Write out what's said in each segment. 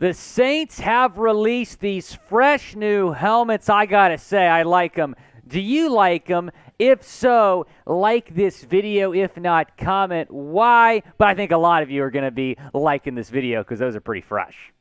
The Saints have released these fresh new helmets. I gotta say, I like them. Do you like them? If so, like this video. If not, comment why. But I think a lot of you are going to be liking this video because those are pretty fresh.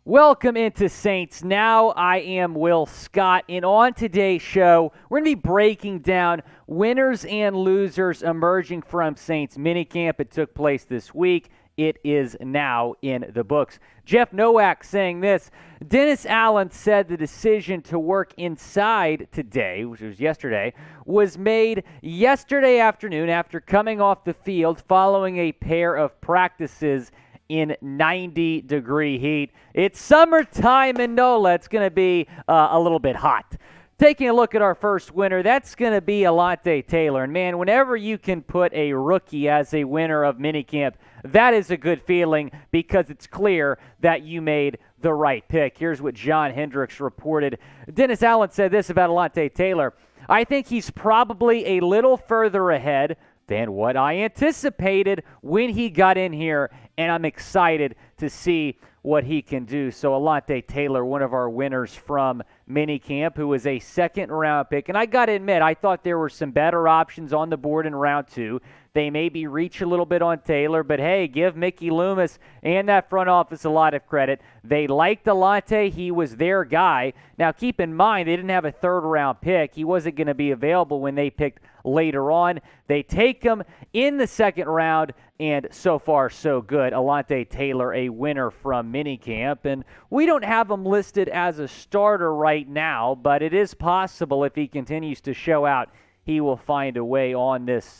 Welcome into Saints Now. I am Will Scott, and on today's show, we're going to be breaking down winners and losers emerging from Saints Minicamp. It took place this week. It is now in the books. Jeff Nowak saying this: Dennis Allen said the decision to work inside today, which was yesterday, was made yesterday afternoon after coming off the field following a pair of practices in 90-degree heat. It's summertime in NOLA. It's going to be a little bit hot. Taking a look at our first winner, that's going to be Alontae Taylor. And man, whenever you can put a rookie as a winner of minicamp, that is a good feeling because it's clear that you made the right pick. Here's what John Hendricks reported. Dennis Allen said this about Alontae Taylor: I think he's probably a little further ahead than what I anticipated when he got in here, and I'm excited to see what he can do. So Alontae Taylor, one of our winners from minicamp, who was a second-round pick. And I got to admit, I thought there were some better options on the board in round two. They maybe reach a little bit on Taylor, but hey, give Mickey Loomis and that front office a lot of credit. They liked Alontae. He was their guy. Now, keep in mind, they didn't have a third-round pick. He wasn't going to be available when they picked later on. They take him in the second round, and so far, so good. Alontae Taylor, a winner from minicamp, and we don't have him listed as a starter right now, but it is possible if he continues to show out, he will find a way on this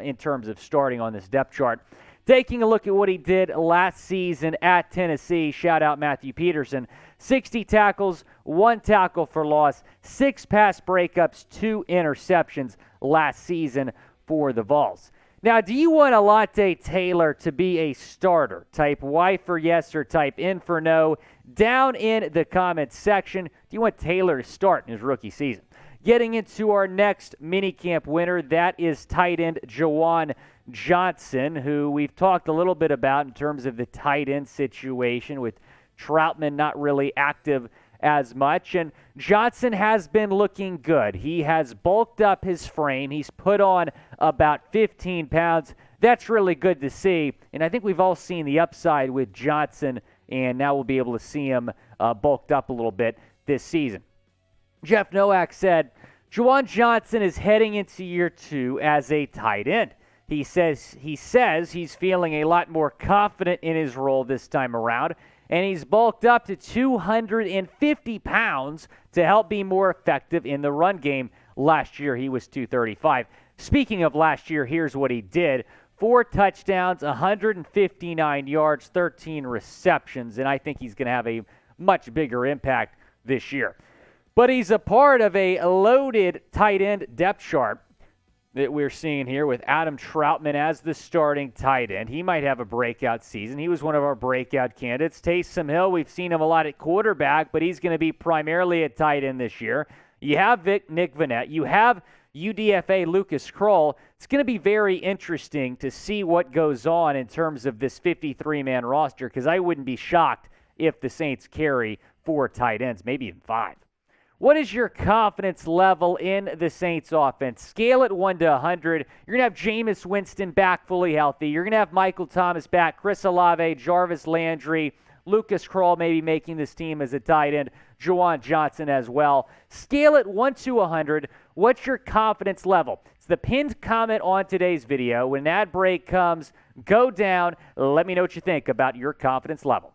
in terms of starting on this depth chart. Taking a look at what he did last season at Tennessee, shout out Matthew Peterson, 60 tackles, 1 tackle for loss, 6 pass breakups, 2 interceptions last season for the Vols. Now, do you want Alontae Taylor to be a starter? Type Y for yes or type N for no down in the comments section. Do you want Taylor to start in his rookie season? Getting into our next minicamp winner, that is tight end Juwan Johnson, who we've talked a little bit about in terms of the tight end situation with Trautman not really active as much. And Johnson has been looking good. He has bulked up his frame. He's put on about 15 pounds. That's really good to see. And I think we've all seen the upside with Johnson, and now we'll be able to see him bulked up a little bit this season. Jeff Nowak said, Juwan Johnson is heading into year 2 as a tight end. He says he's feeling a lot more confident in his role this time around, and he's bulked up to 250 pounds to help be more effective in the run game. Last year, he was 235. Speaking of last year, here's what he did. 4 touchdowns, 159 yards, 13 receptions, and I think he's going to have a much bigger impact this year. But he's a part of a loaded tight end depth chart that we're seeing here with Adam Trautman as the starting tight end. He might have a breakout season. He was one of our breakout candidates. Taysom Hill, we've seen him a lot at quarterback, but he's going to be primarily a tight end this year. You have Nick Vannett. You have UDFA Lucas Krull. It's going to be very interesting to see what goes on in terms of this 53-man roster, because I wouldn't be shocked if the Saints carry 4 tight ends, maybe even 5. What is your confidence level in the Saints offense? Scale it 1 to 100. You're going to have Jameis Winston back fully healthy. You're going to have Michael Thomas back, Chris Olave, Jarvis Landry, Lucas Krull maybe making this team as a tight end, Juwan Johnson as well. Scale it 1 to 100. What's your confidence level? It's the pinned comment on today's video. When an ad break comes, go down. Let me know what you think about your confidence level.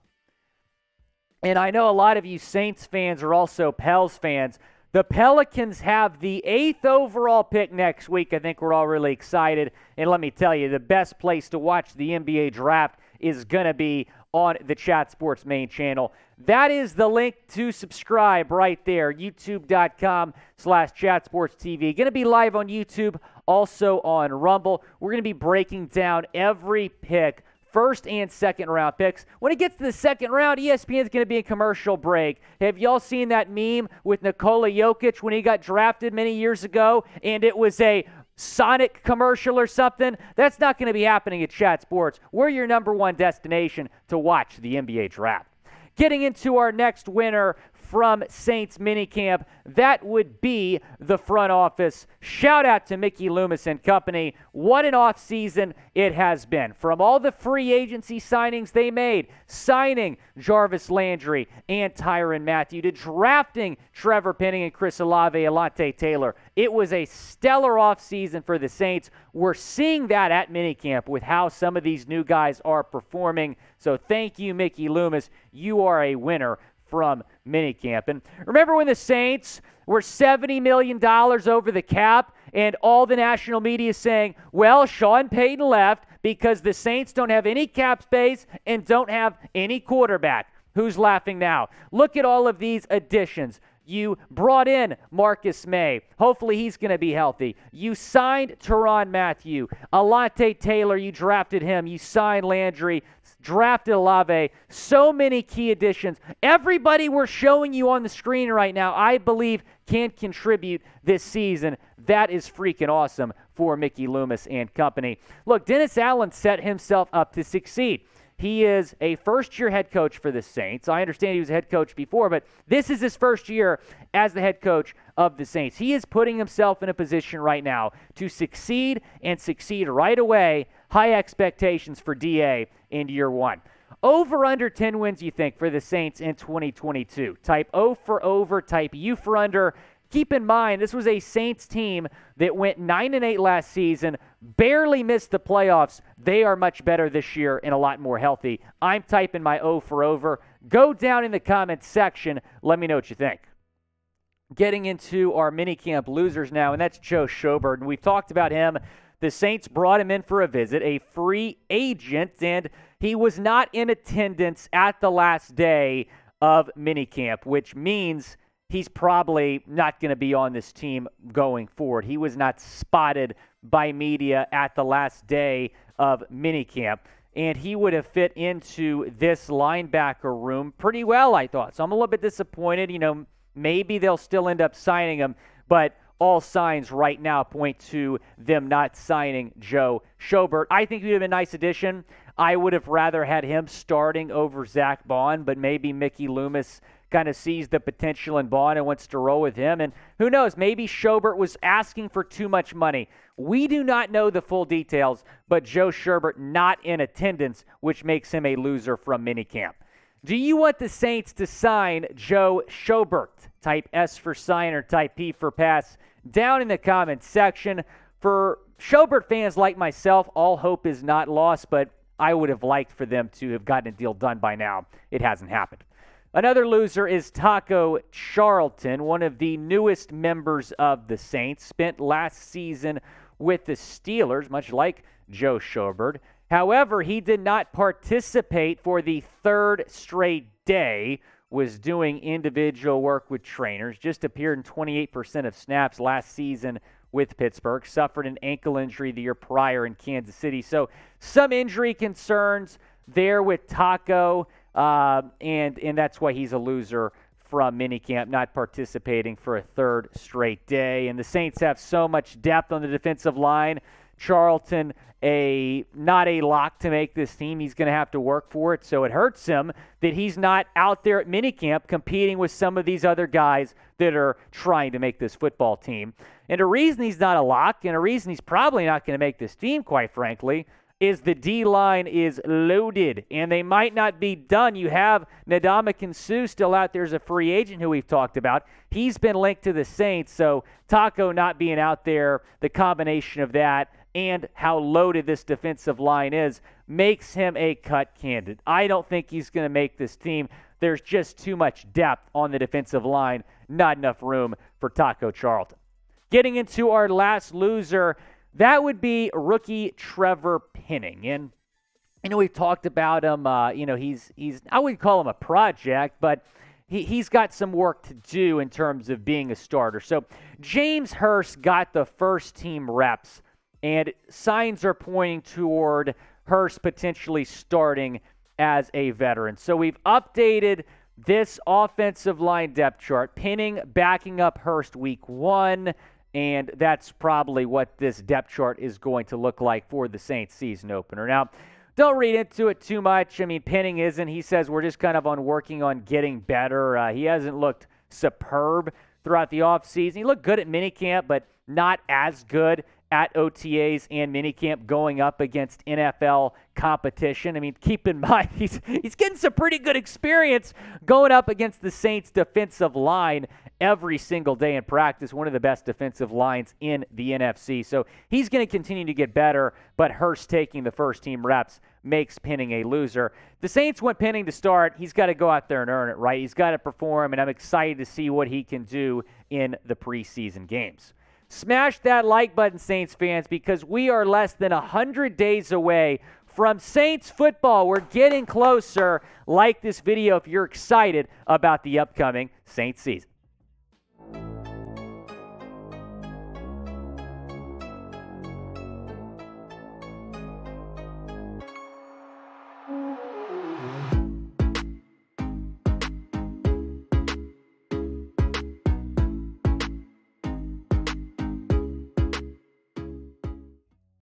And I know a lot of you Saints fans are also Pels fans. The Pelicans have the 8th overall pick next week. I think we're all really excited. And let me tell you, the best place to watch the NBA draft is going to be on the Chat Sports main channel. That is the link to subscribe right there, youtube.com/chatsportstv. Going to be live on YouTube, also on Rumble. We're going to be breaking down every pick, first and second round picks. When it gets to the second round, ESPN is going to be a commercial break. Have y'all seen that meme with Nikola Jokic when he got drafted many years ago? And it was a Sonic commercial or something. That's not going to be happening at Chat Sports. We're your number one destination to watch the NBA draft. Getting into our next winner from Saints Minicamp, that would be the front office. Shout out to Mickey Loomis and company. What an offseason it has been. From all the free agency signings they made, signing Jarvis Landry and Tyrann Mathieu, to drafting Trevor Penning and Chris Olave, Alontae Taylor. It was a stellar offseason for the Saints. We're seeing that at Minicamp with how some of these new guys are performing. So thank you, Mickey Loomis. You are a winner from Minicamp. And remember when the Saints were $70 million over the cap and all the national media saying, well, Sean Payton left because the Saints don't have any cap space and don't have any quarterback. Who's laughing now? Look at all of these additions. You brought in Marcus May. Hopefully he's going to be healthy. You signed Tyrann Mathieu. Alontae Taylor, you drafted him. You signed Landry, drafted Olave. So many key additions. Everybody we're showing you on the screen right now, I believe, can contribute this season. That is freaking awesome for Mickey Loomis and company. Look, Dennis Allen set himself up to succeed. He is a first-year head coach for the Saints. I understand he was a head coach before, but this is his first year as the head coach of the Saints. He is putting himself in a position right now to succeed and succeed right away. High expectations for DA in year one. Over under 10 wins, you think, for the Saints in 2022. Type O for over, type U for under. Keep in mind, this was a Saints team that went 9-8 last season, barely missed the playoffs. They are much better this year and a lot more healthy. I'm typing my O for over. Go down in the comments section. Let me know what you think. Getting into our minicamp losers now, and that's Joe Schobert. And we've talked about him. The Saints brought him in for a visit, a free agent, and he was not in attendance at the last day of minicamp, which means he's probably not going to be on this team going forward. He was not spotted by media at the last day of minicamp, and he would have fit into this linebacker room pretty well, I thought. So I'm a little bit disappointed. Maybe they'll still end up signing him, but all signs right now point to them not signing Joe Schobert. I think he would have been a nice addition. I would have rather had him starting over Zach Bond, but maybe Mickey Loomis kind of sees the potential in Bond and wants to roll with him. And who knows, maybe Schobert was asking for too much money. We do not know the full details, but Joe Schobert not in attendance, which makes him a loser from minicamp. Do you want the Saints to sign Joe Schobert? Type S for sign or type P for pass down in the comments section. For Schobert fans like myself, all hope is not lost, but I would have liked for them to have gotten a deal done by now. It hasn't happened. Another loser is Taco Charlton, one of the newest members of the Saints. Spent last season with the Steelers, much like Joe Schobert. However, he did not participate for the third straight day, was doing individual work with trainers, just appeared in 28% of snaps last season with Pittsburgh, suffered an ankle injury the year prior in Kansas City. So some injury concerns there with Taco, and that's why he's a loser from minicamp, not participating for a third straight day. And the Saints have so much depth on the defensive line. Charlton, not a lock to make this team. He's going to have to work for it, so it hurts him that he's not out there at minicamp competing with some of these other guys that are trying to make this football team. And a reason he's not a lock, and a reason he's probably not going to make this team, quite frankly, is the D-line is loaded, and they might not be done. You have Ndamukong Suh still out there as a free agent who we've talked about. He's been linked to the Saints, so Taco not being out there, the combination of that and how loaded this defensive line is, makes him a cut candidate. I don't think he's going to make this team. There's just too much depth on the defensive line, not enough room for Taco Charlton. Getting into our last loser, that would be rookie Trevor Penning. And, we've talked about him. He's I wouldn't call him a project, but he's got some work to do in terms of being a starter. So James Hurst got the first team reps, and signs are pointing toward Hurst potentially starting as a veteran. So we've updated this offensive line depth chart. Penning backing up Hurst week 1. and that's probably what this depth chart is going to look like for the Saints season opener. Now, don't read into it too much. I mean, Penning isn't. He says we're just kind of working on getting better. He hasn't looked superb throughout the offseason. He looked good at minicamp, but not as good at OTAs and minicamp going up against NFL competition. I mean, keep in mind, he's getting some pretty good experience going up against the Saints defensive line every single day in practice, one of the best defensive lines in the NFC. So he's going to continue to get better, but Hurst taking the first-team reps makes Penning a loser. The Saints want Penning to start. He's got to go out there and earn it, right? He's got to perform, and I'm excited to see what he can do in the preseason games. Smash that like button, Saints fans, because we are less than 100 days away from Saints football. We're getting closer. Like this video if you're excited about the upcoming Saints season.